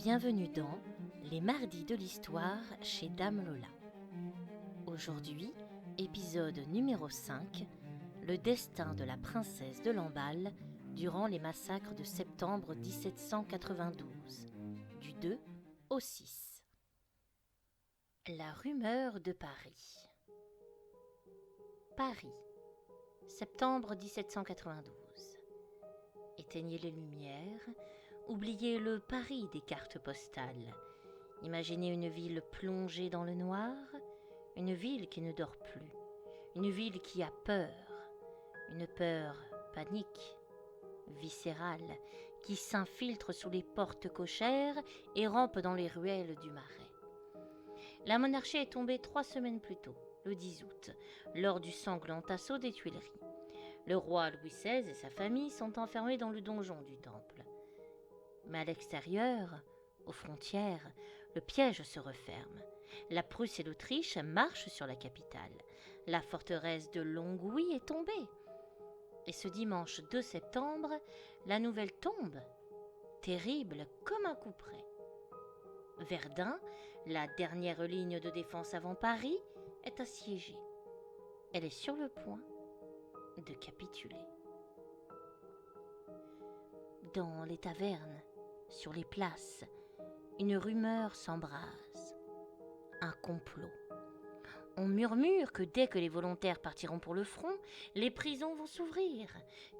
Bienvenue dans Les Mardis de l'Histoire chez Dame Lola. Aujourd'hui, épisode numéro 5, le destin de la princesse de Lamballe durant les massacres de septembre 1792, du 2 au 6. La rumeur de Paris. Paris, septembre 1792. Éteignez les lumières, oubliez le Paris des cartes postales. Imaginez une ville plongée dans le noir, une ville qui ne dort plus, une ville qui a peur, une peur panique, viscérale, qui s'infiltre sous les portes cochères et rampe dans les ruelles du Marais. La monarchie est tombée 3 semaines plus tôt, le 10 août, lors du sanglant assaut des Tuileries. Le roi Louis XVI et sa famille sont enfermés dans le donjon du Temple. Mais à l'extérieur, aux frontières, le piège se referme. La Prusse et l'Autriche marchent sur la capitale. La forteresse de Longwy est tombée. Et ce dimanche 2 septembre, la nouvelle tombe, terrible comme un couperet. Verdun, la dernière ligne de défense avant Paris, est assiégée. Elle est sur le point de capituler. Dans les tavernes, sur les places, une rumeur s'embrase. Un complot. On murmure que dès que les volontaires partiront pour le front, les prisons vont s'ouvrir,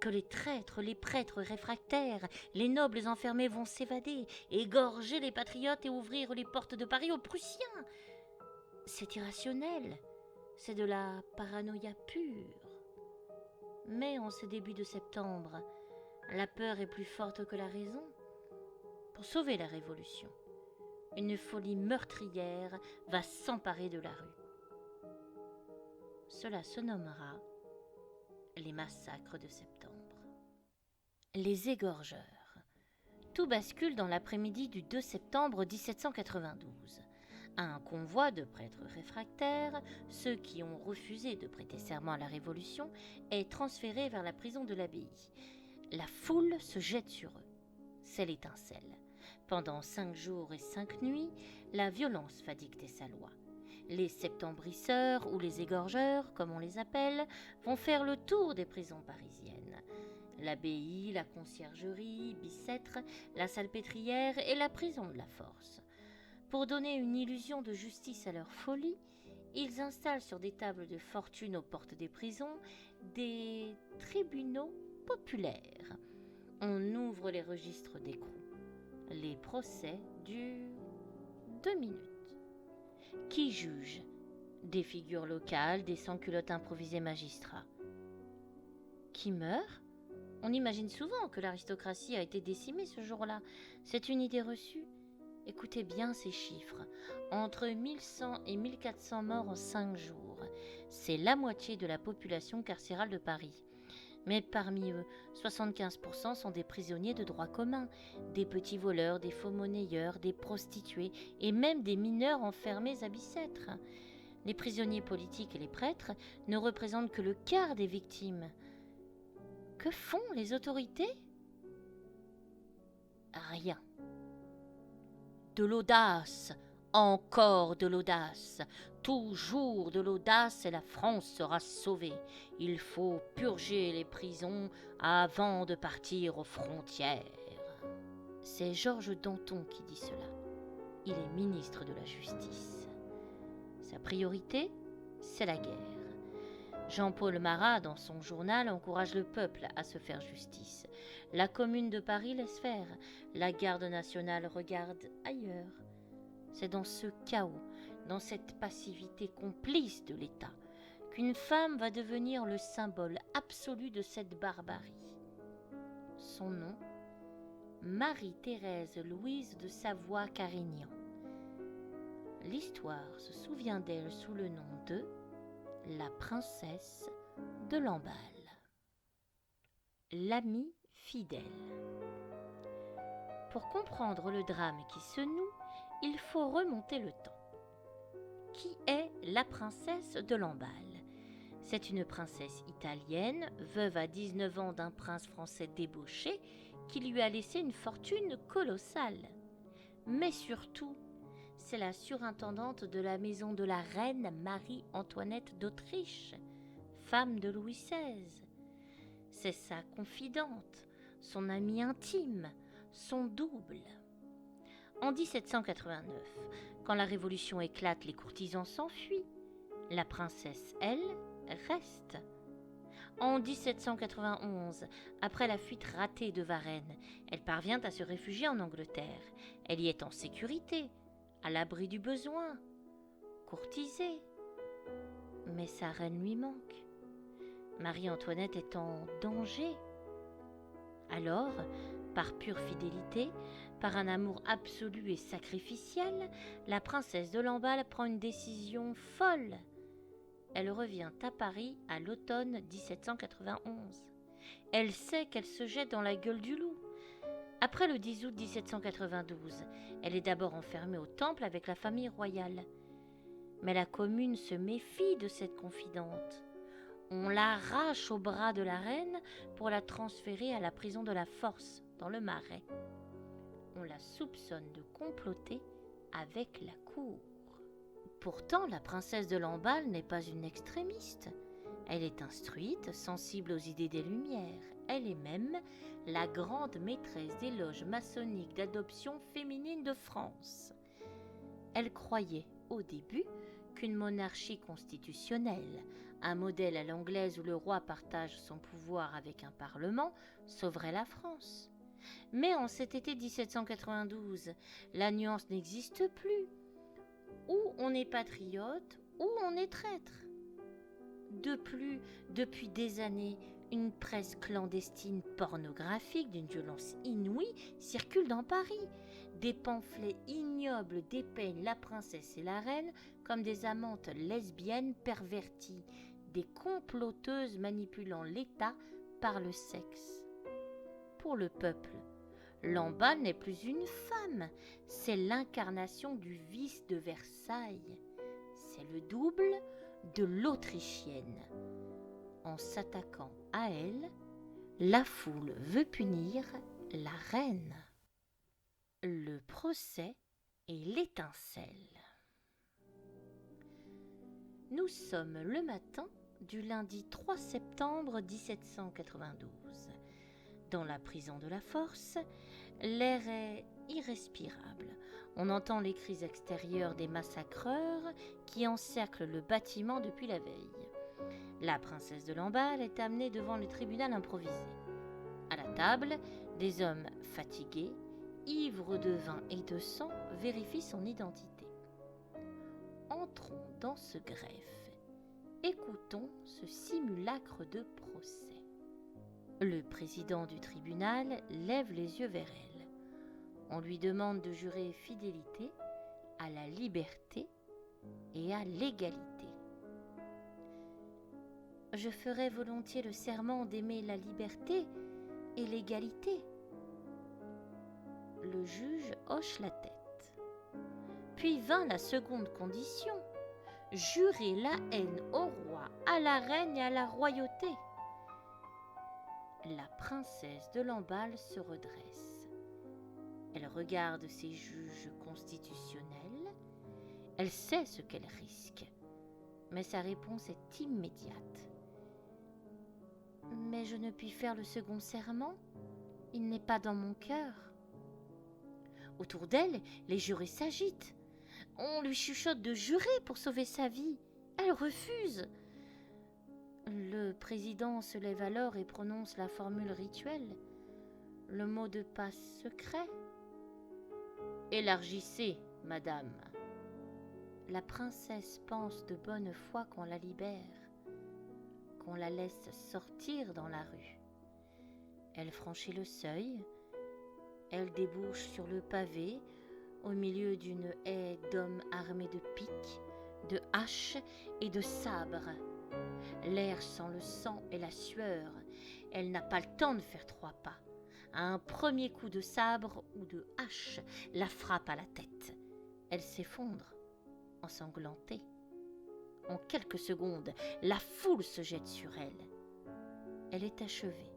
que les traîtres, les prêtres réfractaires, les nobles enfermés vont s'évader, égorger les patriotes et ouvrir les portes de Paris aux Prussiens. C'est irrationnel, c'est de la paranoïa pure. Mais en ce début de septembre, la peur est plus forte que la raison. Pour sauver la Révolution, une folie meurtrière va s'emparer de la rue. Cela se nommera les massacres de septembre. Les égorgeurs. Tout bascule dans l'après-midi du 2 septembre 1792. Un convoi de prêtres réfractaires, ceux qui ont refusé de prêter serment à la Révolution, est transféré vers la prison de l'abbaye. La foule se jette sur eux. C'est l'étincelle. Pendant 5 jours et 5 nuits, la violence va dicter sa loi. Les septembrisseurs ou les égorgeurs, comme on les appelle, vont faire le tour des prisons parisiennes. L'abbaye, la conciergerie, Bicêtre, la salpêtrière et la prison de la Force. Pour donner une illusion de justice à leur folie, ils installent sur des tables de fortune aux portes des prisons des tribunaux populaires. On ouvre les registres d'écrou. Les procès durent 2 minutes. Qui juge? Des figures locales, des sans-culottes improvisés magistrats. Qui meurt? On imagine souvent que l'aristocratie a été décimée ce jour-là. C'est une idée reçue. Écoutez bien ces chiffres. Entre 1100 et 1400 morts en 5 jours. C'est la moitié de la population carcérale de Paris. Mais parmi eux, 75% sont des prisonniers de droit commun, des petits voleurs, des faux monnayeurs, des prostituées et même des mineurs enfermés à Bicêtre. Les prisonniers politiques et les prêtres ne représentent que le quart des victimes. Que font les autorités? Rien. De l'audace, encore de l'audace, toujours de l'audace et la France sera sauvée. Il faut purger les prisons avant de partir aux frontières. C'est Georges Danton qui dit cela. Il est ministre de la Justice. Sa priorité, c'est la guerre. Jean-Paul Marat, dans son journal, encourage le peuple à se faire justice. La Commune de Paris laisse faire. La garde nationale regarde ailleurs. C'est dans ce chaos, dans cette passivité complice de l'État, qu'une femme va devenir le symbole absolu de cette barbarie. Son nom, Marie-Thérèse Louise de Savoie-Carignan. L'histoire se souvient d'elle sous le nom de la princesse de Lamballe. L'amie fidèle. Pour comprendre le drame qui se noue, il faut remonter le temps. Qui est la princesse de Lamballe? C'est une princesse italienne, veuve à 19 ans d'un prince français débauché, qui lui a laissé une fortune colossale. mais surtout, c'est la surintendante de la maison de la reine Marie-Antoinette d'Autriche, femme de Louis XVI. C'est sa confidente, son amie intime, son double. En 1789, quand la Révolution éclate, les courtisans s'enfuient. La princesse, elle, reste. En 1791, après la fuite ratée de Varennes, elle parvient à se réfugier en Angleterre. Elle y est en sécurité, à l'abri du besoin, courtisée. Mais sa reine lui manque. Marie-Antoinette est en danger. Alors, par pure fidélité, par un amour absolu et sacrificiel, la princesse de Lamballe prend une décision folle. Elle revient à Paris à l'automne 1791. Elle sait qu'elle se jette dans la gueule du loup. Après le 10 août 1792, elle est d'abord enfermée au Temple avec la famille royale. Mais la commune se méfie de cette confidente. On l'arrache au bras de la reine pour la transférer à la prison de la Force, dans le Marais. On la soupçonne de comploter avec la cour. Pourtant, la princesse de Lamballe n'est pas une extrémiste. Elle est instruite, sensible aux idées des Lumières. Elle est même la grande maîtresse des loges maçonniques d'adoption féminine de France. Elle croyait, au début, qu'une monarchie constitutionnelle, un modèle à l'anglaise où le roi partage son pouvoir avec un parlement, sauverait la France. Mais en cet été 1792, la nuance n'existe plus. Ou on est patriote, ou on est traître. De plus, depuis des années, une presse clandestine pornographique d'une violence inouïe circule dans Paris. Des pamphlets ignobles dépeignent la princesse et la reine comme des amantes lesbiennes perverties, des comploteuses manipulant l'État par le sexe. Pour le peuple, Lamballe n'est plus une femme, c'est l'incarnation du vice de Versailles. C'est le double de l'Autrichienne. En s'attaquant à elle, la foule veut punir la reine. Le procès et l'étincelle. Nous sommes le matin du lundi 3 septembre 1792. Dans la prison de la Force, l'air est irrespirable. On entend les cris extérieurs des massacreurs qui encerclent le bâtiment depuis la veille. La princesse de Lamballe est amenée devant le tribunal improvisé. À la table, des hommes fatigués, ivres de vin et de sang, vérifient son identité. Entrons dans ce greffe. Écoutons ce simulacre de procès. Le président du tribunal lève les yeux vers elle. On lui demande de jurer fidélité à la liberté et à l'égalité. Je ferai volontiers le serment d'aimer la liberté et l'égalité. Le juge hoche la tête. Puis vint la seconde condition, jurer la haine au roi, à la reine et à la royauté. La princesse de Lamballe se redresse. Elle regarde ses juges constitutionnels. Elle sait ce qu'elle risque, mais sa réponse est immédiate. Mais je ne puis faire le second serment. Il n'est pas dans mon cœur. Autour d'elle, les jurés s'agitent. On lui chuchote de jurer pour sauver sa vie. Elle refuse. Le président se lève alors et prononce la formule rituelle, le mot de passe secret. Élargissez, madame. La princesse pense de bonne foi qu'on la libère, qu'on la laisse sortir dans la rue. Elle franchit le seuil, elle débouche sur le pavé, au milieu d'une haie d'hommes armés de piques, de haches et de sabres. L'air sent le sang et la sueur. Elle n'a pas le temps de faire 3 pas. Un premier coup de sabre ou de hache la frappe à la tête. Elle s'effondre, ensanglantée. En quelques secondes, la foule se jette sur elle. Elle est achevée.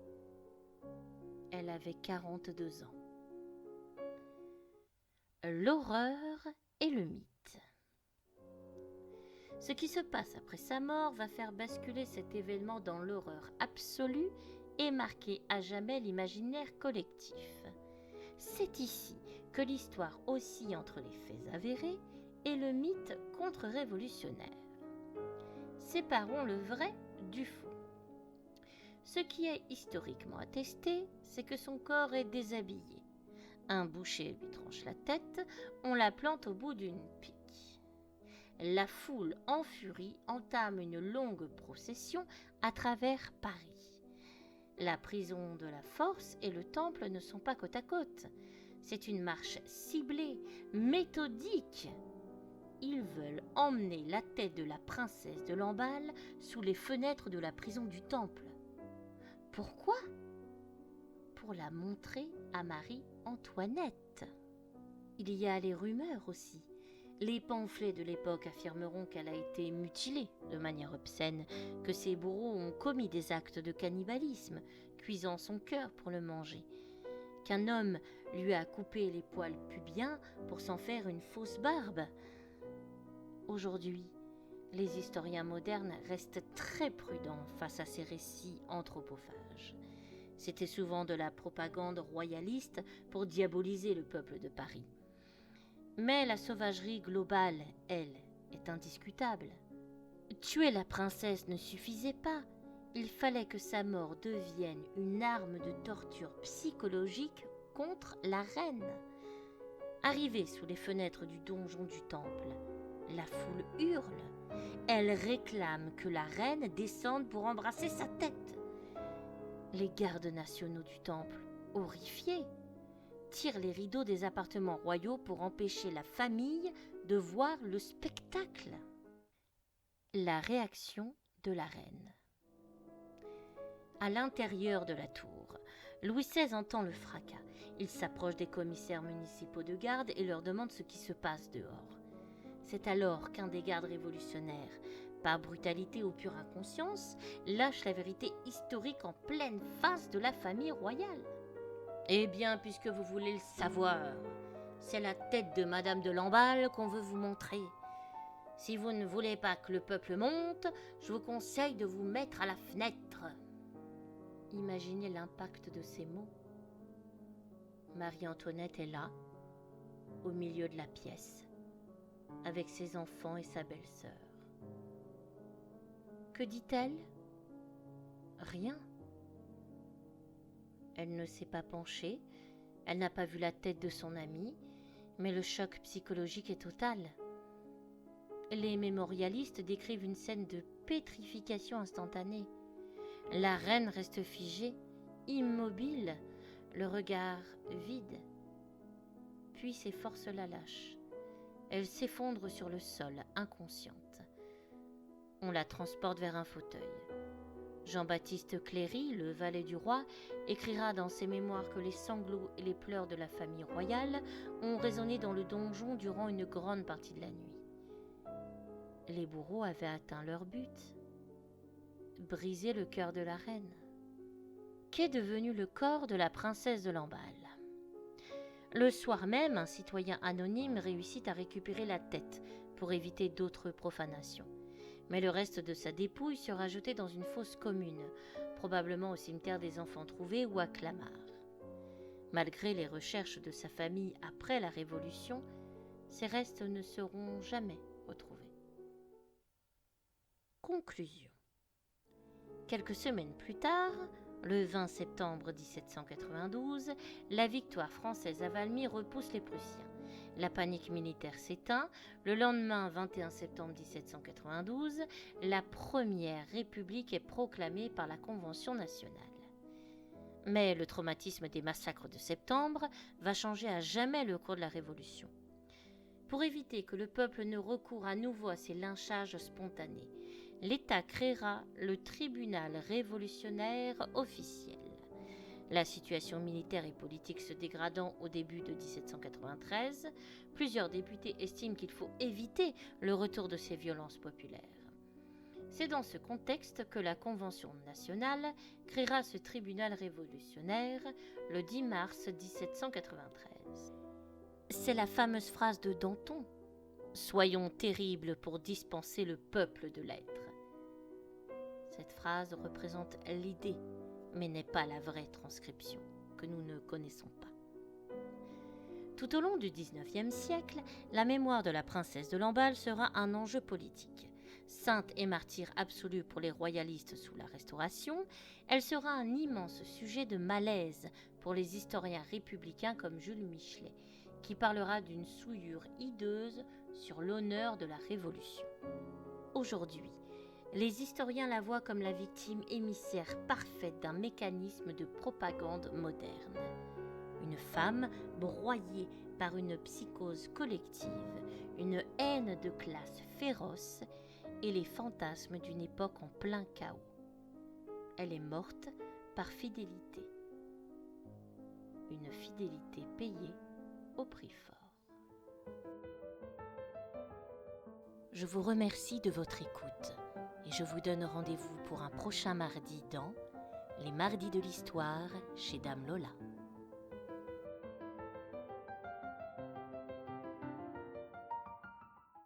Elle avait 42 ans. L'horreur et le mythe. Ce qui se passe après sa mort va faire basculer cet événement dans l'horreur absolue et marquer à jamais l'imaginaire collectif. C'est ici que l'histoire oscille entre les faits avérés et le mythe contre-révolutionnaire. Séparons le vrai du faux. Ce qui est historiquement attesté, c'est que son corps est déshabillé. Un boucher lui tranche la tête, on la plante au bout d'une pique. La foule en furie entame une longue procession à travers Paris. La prison de la Force et le temple ne sont pas côte à côte. C'est une marche ciblée, méthodique. Ils veulent emmener la tête de la princesse de Lamballe sous les fenêtres de la prison du temple. Pourquoi ? Pour la montrer à Marie-Antoinette. Il y a les rumeurs aussi. Les pamphlets de l'époque affirmeront qu'elle a été mutilée de manière obscène, que ses bourreaux ont commis des actes de cannibalisme, cuisant son cœur pour le manger, qu'un homme lui a coupé les poils pubiens pour s'en faire une fausse barbe. Aujourd'hui, les historiens modernes restent très prudents face à ces récits anthropophages. C'était souvent de la propagande royaliste pour diaboliser le peuple de Paris. Mais la sauvagerie globale, elle, est indiscutable. Tuer la princesse ne suffisait pas. Il fallait que sa mort devienne une arme de torture psychologique contre la reine. Arrivée sous les fenêtres du donjon du temple, la foule hurle. Elle réclame que la reine descende pour embrasser sa tête. Les gardes nationaux du temple, horrifiés, tirent les rideaux des appartements royaux pour empêcher la famille de voir le spectacle. La réaction de la reine. À l'intérieur de la tour, Louis XVI entend le fracas. Il s'approche des commissaires municipaux de garde et leur demande ce qui se passe dehors. C'est alors qu'un des gardes révolutionnaires, par brutalité ou pure inconscience, lâche la vérité historique en pleine face de la famille royale. Eh bien, puisque vous voulez le savoir, c'est la tête de Madame de Lamballe qu'on veut vous montrer. Si vous ne voulez pas que le peuple monte, je vous conseille de vous mettre à la fenêtre. Imaginez l'impact de ces mots. Marie-Antoinette est là, au milieu de la pièce, avec ses enfants et sa belle-sœur. Que dit-elle ? Rien. Elle ne s'est pas penchée, elle n'a pas vu la tête de son ami, mais le choc psychologique est total. Les mémorialistes décrivent une scène de pétrification instantanée. La reine reste figée, immobile, le regard vide. Puis ses forces la lâchent. Elle s'effondre sur le sol, inconsciente. On la transporte vers un fauteuil. Jean-Baptiste Cléry, le valet du roi, écrira dans ses mémoires que les sanglots et les pleurs de la famille royale ont résonné dans le donjon durant une grande partie de la nuit. Les bourreaux avaient atteint leur but, briser le cœur de la reine. Qu'est devenu le corps de la princesse de Lamballe ? Le soir même, un citoyen anonyme réussit à récupérer la tête pour éviter d'autres profanations. Mais le reste de sa dépouille sera jeté dans une fosse commune, probablement au cimetière des Enfants Trouvés ou à Clamart. Malgré les recherches de sa famille après la Révolution, ses restes ne seront jamais retrouvés. Conclusion. Quelques semaines plus tard, le 20 septembre 1792, la victoire française à Valmy repousse les Prussiens. La panique militaire s'éteint. Le lendemain, 21 septembre 1792, la première République est proclamée par la Convention nationale. Mais le traumatisme des massacres de septembre va changer à jamais le cours de la Révolution. Pour éviter que le peuple ne recoure à nouveau à ces lynchages spontanés, l'État créera le tribunal révolutionnaire officiel. La situation militaire et politique se dégradant au début de 1793, plusieurs députés estiment qu'il faut éviter le retour de ces violences populaires. C'est dans ce contexte que la Convention nationale créera ce tribunal révolutionnaire le 10 mars 1793. C'est la fameuse phrase de Danton. Soyons terribles pour dispenser le peuple de l'être. Cette phrase représente l'idée, mais n'est pas la vraie transcription, que nous ne connaissons pas. Tout au long du XIXe siècle, la mémoire de la princesse de Lamballe sera un enjeu politique. Sainte et martyre absolue pour les royalistes sous la Restauration, elle sera un immense sujet de malaise pour les historiens républicains comme Jules Michelet, qui parlera d'une souillure hideuse sur l'honneur de la Révolution. Aujourd'hui, les historiens la voient comme la victime émissaire parfaite d'un mécanisme de propagande moderne. Une femme broyée par une psychose collective, une haine de classe féroce et les fantasmes d'une époque en plein chaos. Elle est morte par fidélité. Une fidélité payée au prix fort. Je vous remercie de votre écoute et je vous donne rendez-vous pour un prochain mardi dans Les Mardis de l'Histoire chez Dame Lola.